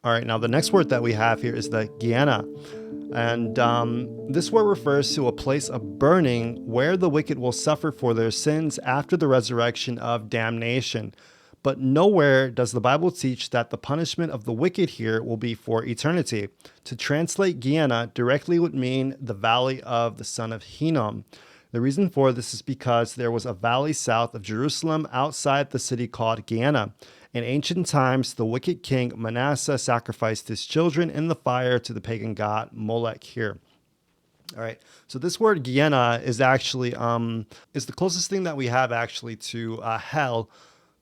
All right, now the next word that we have here is the Gehenna. And this word refers to a place of burning where the wicked will suffer for their sins after the resurrection of damnation. But nowhere does the Bible teach that the punishment of the wicked here will be for eternity. To translate Gehenna directly would mean the valley of the Son of Hinnom. The reason for this is because there was a valley south of Jerusalem outside the city called Gehenna. In ancient times, the wicked king Manasseh sacrificed his children in the fire to the pagan god Molech here. All right, so this word Gehenna is actually is the closest thing that we have actually to hell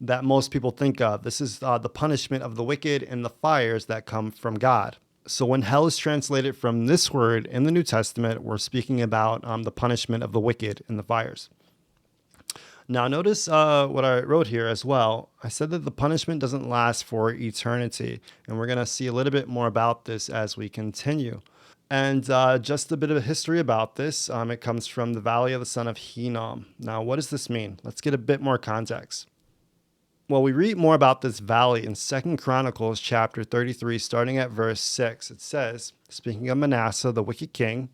that most people think of. This is the punishment of the wicked and the fires that come from God. So when hell is translated from this word in the New Testament, we're speaking about the punishment of the wicked and the fires. Now notice what I wrote here as well. I said that the punishment doesn't last for eternity, and we're going to see a little bit more about this as we continue. And just a bit of a history about this. It comes from the Valley of the Son of Hinnom. Now, what does this mean? Let's get a bit more context. Well, we read more about this valley in 2 Chronicles chapter 33, starting at verse 6. It says, speaking of Manasseh, the wicked king,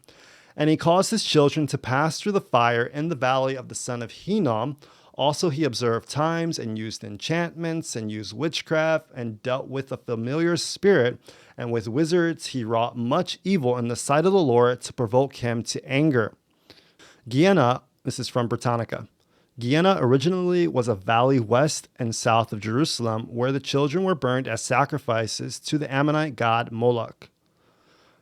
and he caused his children to pass through the fire in the valley of the son of Hinnom. Also, he observed times and used enchantments and used witchcraft and dealt with a familiar spirit. And with wizards, he wrought much evil in the sight of the Lord to provoke him to anger. Gehenna, this is from Britannica. Gehenna originally was a valley west and south of Jerusalem where the children were burned as sacrifices to the Ammonite god Moloch.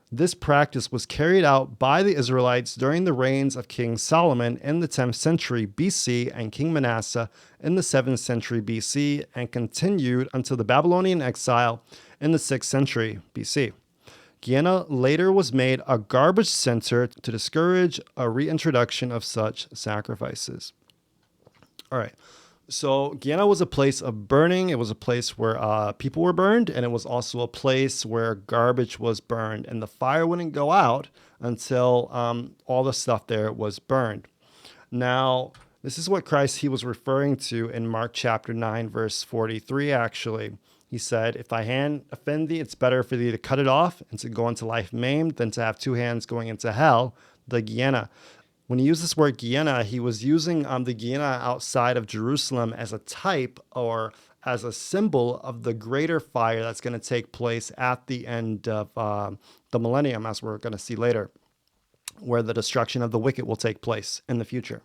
This practice was carried out by the Israelites during the reigns of King Solomon in the 10th century BC and King Manasseh in the 7th century BC and continued until the Babylonian exile in the 6th century BC. Gehenna later was made a garbage center to discourage a reintroduction of such sacrifices. All right. So Gehenna was a place of burning. It was a place where people were burned, and it was also a place where garbage was burned, and the fire wouldn't go out until all the stuff there was burned. Now, this is what Christ, he was referring to in Mark chapter 9, verse 43, actually. He said, if thy hand offend thee, it's better for thee to cut it off and to go into life maimed than to have two hands going into hell, the Gehenna. When he used this word Gehenna, he was using the Gehenna outside of Jerusalem as a type or as a symbol of the greater fire that's going to take place at the end of the millennium, as we're going to see later, where the destruction of the wicked will take place in the future.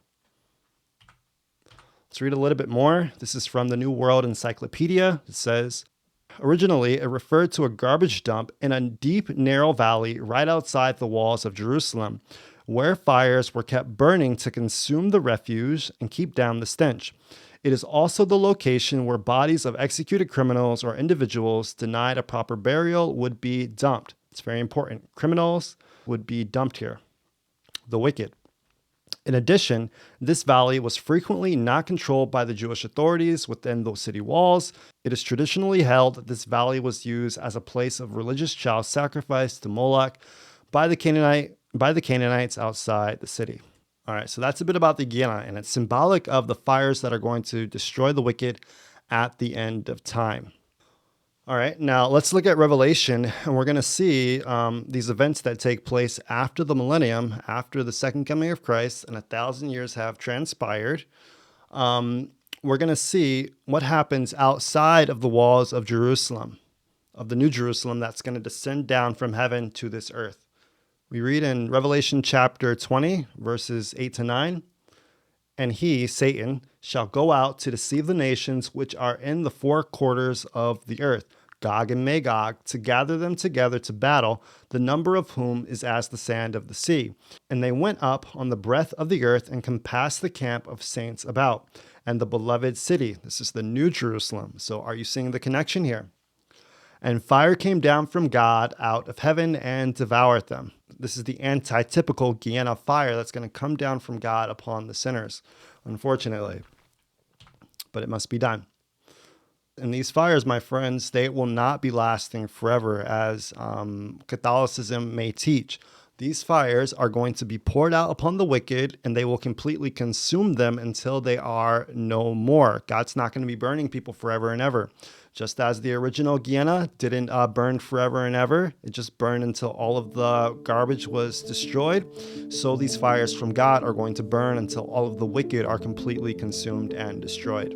Let's read a little bit more. This is from the New World Encyclopedia. It says, originally, it referred to a garbage dump in a deep, narrow valley right outside the walls of Jerusalem, where fires were kept burning to consume the refuse and keep down the stench. It is also the location where bodies of executed criminals or individuals denied a proper burial would be dumped. It's very important. Criminals would be dumped here. The wicked. In addition, this valley was frequently not controlled by the Jewish authorities within the city walls. It is traditionally held that this valley was used as a place of religious child sacrifice to Moloch by the Canaanites outside the city. All right, so that's a bit about the Gehenna, and it's symbolic of the fires that are going to destroy the wicked at the end of time. All right, now let's look at Revelation, and we're going to see these events that take place after the millennium, after the second coming of Christ, and 1,000 years have transpired. We're going to see what happens outside of the walls of Jerusalem, of the New Jerusalem that's going to descend down from heaven to this earth. We read in Revelation chapter 20, verses 8 to 9, and he, Satan, shall go out to deceive the nations which are in the four quarters of the earth, Gog and Magog, to gather them together to battle, the number of whom is as the sand of the sea. And they went up on the breadth of the earth and compassed the camp of saints about, and the beloved city. This is the New Jerusalem. So are you seeing the connection here? And fire came down from God out of heaven and devoured them. This is the antitypical Gehenna fire that's going to come down from God upon the sinners, unfortunately. But it must be done. And these fires, my friends, they will not be lasting forever, as Catholicism may teach. These fires are going to be poured out upon the wicked, and they will completely consume them until they are no more. God's not going to be burning people forever and ever. Just as the original Gehenna didn't burn forever and ever, it just burned until all of the garbage was destroyed, so these fires from God are going to burn until all of the wicked are completely consumed and destroyed.